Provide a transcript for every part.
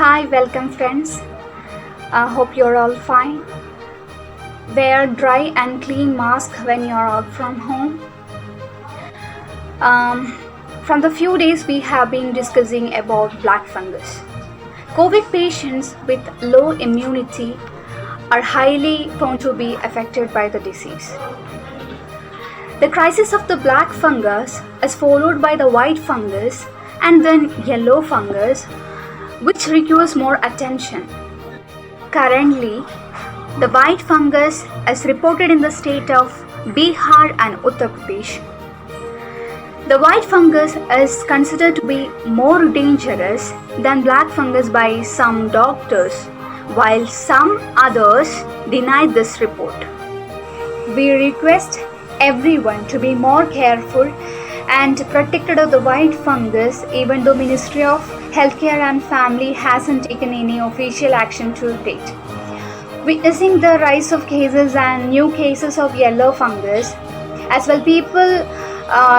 Hi, welcome friends. Hope you're all fine. Wear dry and clean mask when you're out from home. From the few days we have been discussing about black fungus. COVID patients with low immunity are highly prone to be affected by the disease. The crisis of the black fungus is followed by the white fungus and then yellow fungus, which requires more attention. Currently, the white fungus is reported in the state of Bihar and Uttar Pradesh. The white fungus is considered to be more dangerous than black fungus by some doctors, while some others deny this report. We request everyone to be more careful and protected of the white fungus, even though Ministry of Healthcare and Family hasn't taken any official action to date. Witnessing the rise of cases and new cases of yellow fungus, as well, people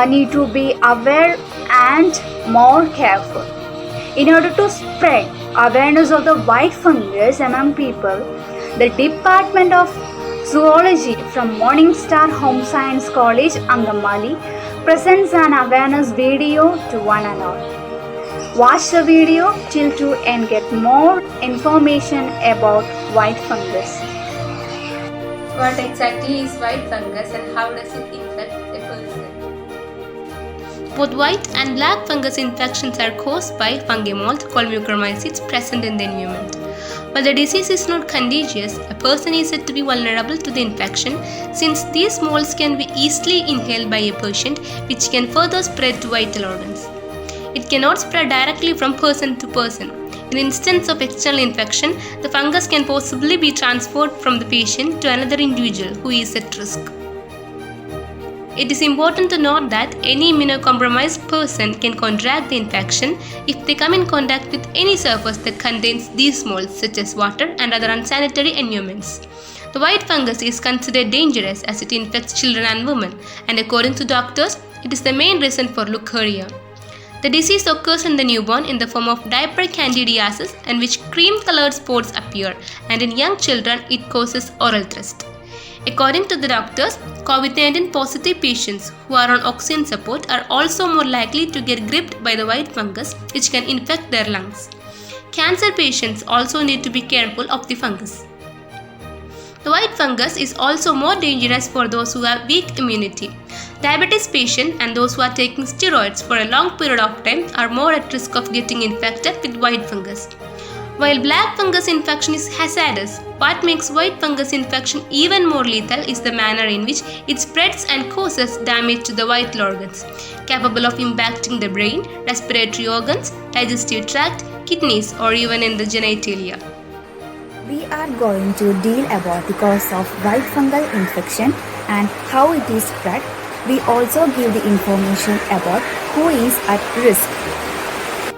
need to be aware and more careful. In order to spread awareness of the white fungus among people, the Department of Zoology from Morningstar Home Science College, Angamaly, presents an awareness video to one and all. Watch the video till to and get more information about white fungus. What exactly is white fungus and how does it infect a person? Both white and black fungus infections are caused by fungi mold called mucormycetes present in the environment. While the disease is not contagious, a person is said to be vulnerable to the infection since these molds can be easily inhaled by a patient, which can further spread to vital organs. It cannot spread directly from person to person. In instance of external infection, the fungus can possibly be transferred from the patient to another individual who is at risk. It is important to note that any immunocompromised person can contract the infection if they come in contact with any surface that contains these molds, such as water and other unsanitary environments. The white fungus is considered dangerous as it infects children and women, and according to doctors, it is the main reason for leukorrhea. The disease occurs in the newborn in the form of diaper candidiasis, in which cream-colored spots appear, and in young children it causes oral thrust. According to the doctors, COVID-19 positive patients who are on oxygen support are also more likely to get gripped by the white fungus, which can infect their lungs. Cancer patients also need to be careful of the fungus. The white fungus is also more dangerous for those who have weak immunity. Diabetes patients and those who are taking steroids for a long period of time are more at risk of getting infected with white fungus. While black fungus infection is hazardous, what makes white fungus infection even more lethal is the manner in which it spreads and causes damage to the vital organs, capable of impacting the brain, respiratory organs, digestive tract, kidneys, or even in the genitalia. We are going to deal about the cause of white fungal infection and how it is spread. We also give the information about who is at risk.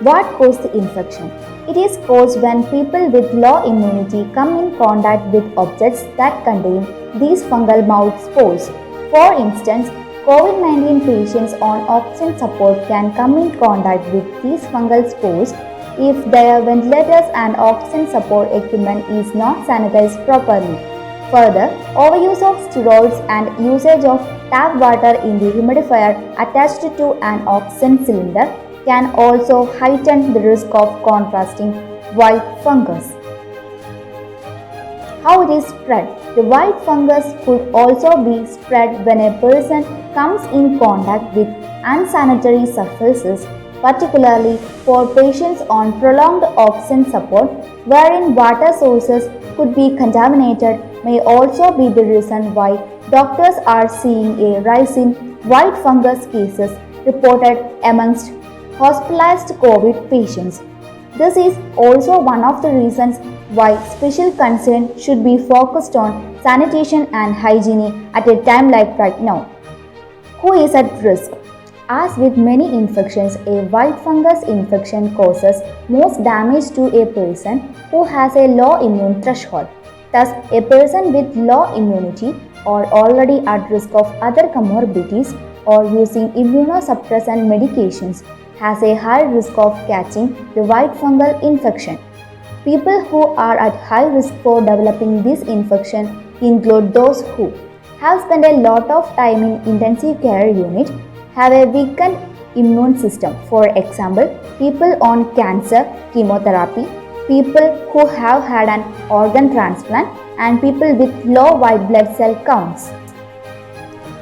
What causes the infection? It is caused when people with low immunity come in contact with objects that contain these fungal mouth spores. For instance, COVID-19 patients on oxygen support can come in contact with these fungal spores if their ventilators and oxygen support equipment is not sanitized properly. Further, overuse of steroids and usage of tap water in the humidifier attached to an oxygen cylinder can also heighten the risk of contracting white fungus. How it is spread? The white fungus could also be spread when a person comes in contact with unsanitary surfaces, particularly for patients on prolonged oxygen support, wherein water sources could be contaminated, may also be the reason why doctors are seeing a rise in white fungus cases reported amongst hospitalized COVID patients. This is also one of the reasons why special concern should be focused on sanitation and hygiene at a time like right now. Who is at risk? As with many infections, a white fungus infection causes most damage to a person who has a low immune threshold. Thus, a person with low immunity or already at risk of other comorbidities or using immunosuppressant medications has a high risk of catching the white fungal infection. People who are at high risk for developing this infection include those who have spent a lot of time in intensive care unit, have a weakened immune system, for example, people on cancer, chemotherapy, people who have had an organ transplant, and people with low white blood cell counts,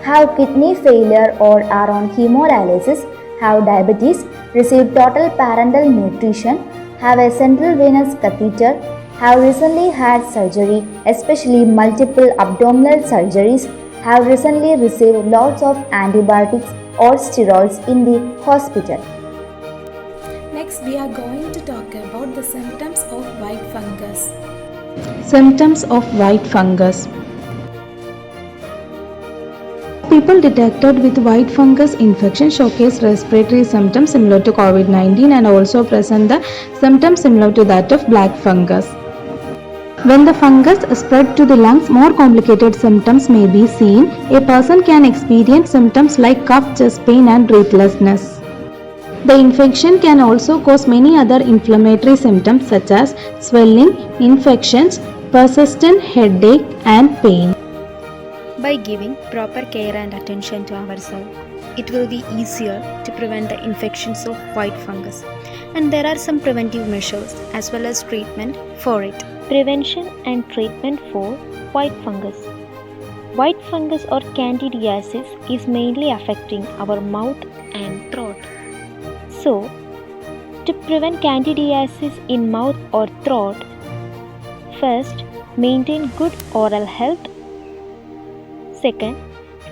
have kidney failure or are on hemodialysis, have diabetes, receive total parenteral nutrition, have a central venous catheter, have recently had surgery, especially multiple abdominal surgeries, have recently received lots of antibiotics or steroids in the hospital. Next, we are going to talk about the symptoms of white fungus. Symptoms of white fungus. People detected with white fungus infection showcase respiratory symptoms similar to COVID-19 and also present the symptoms similar to that of black fungus. When the fungus spread to the lungs, more complicated symptoms may be seen. A person can experience symptoms like cough, chest pain and breathlessness. The infection can also cause many other inflammatory symptoms such as swelling, infections, persistent headache and pain. By giving proper care and attention to ourselves, it will be easier to prevent the infections of white fungus. And there are some preventive measures as well as treatment for it. Prevention and treatment for white fungus. White fungus or candidiasis is mainly affecting our mouth and throat. So, to prevent candidiasis in mouth or throat, first, maintain good oral health. Second,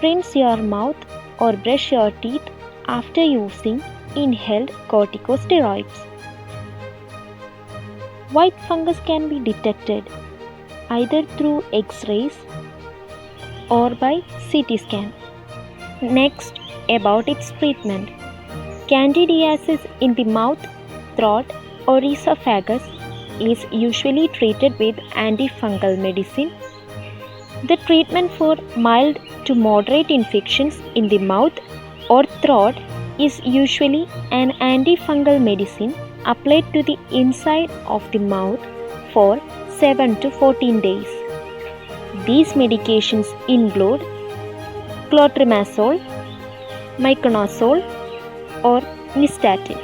rinse your mouth or brush your teeth after using inhaled corticosteroids. White fungus can be detected either through X-rays or by CT scan. Next, about its treatment. Candidiasis in the mouth, throat or esophagus is usually treated with antifungal medicine. The treatment for mild to moderate infections in the mouth or throat is usually an antifungal medicine applied to the inside of the mouth for 7 to 14 days. These medications include clotrimazole, miconazole or nystatin.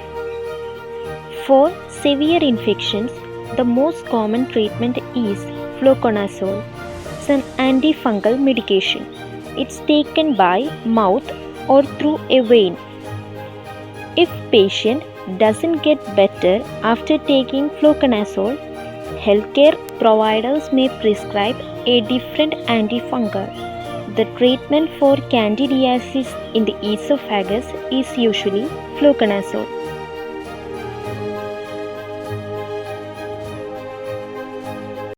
For severe infections, the most common treatment is fluconazole. It's an antifungal medication. It's taken by mouth or through a vein. If patient doesn't get better after taking fluconazole, healthcare providers may prescribe a different antifungal. The treatment for candidiasis in the esophagus is usually fluconazole.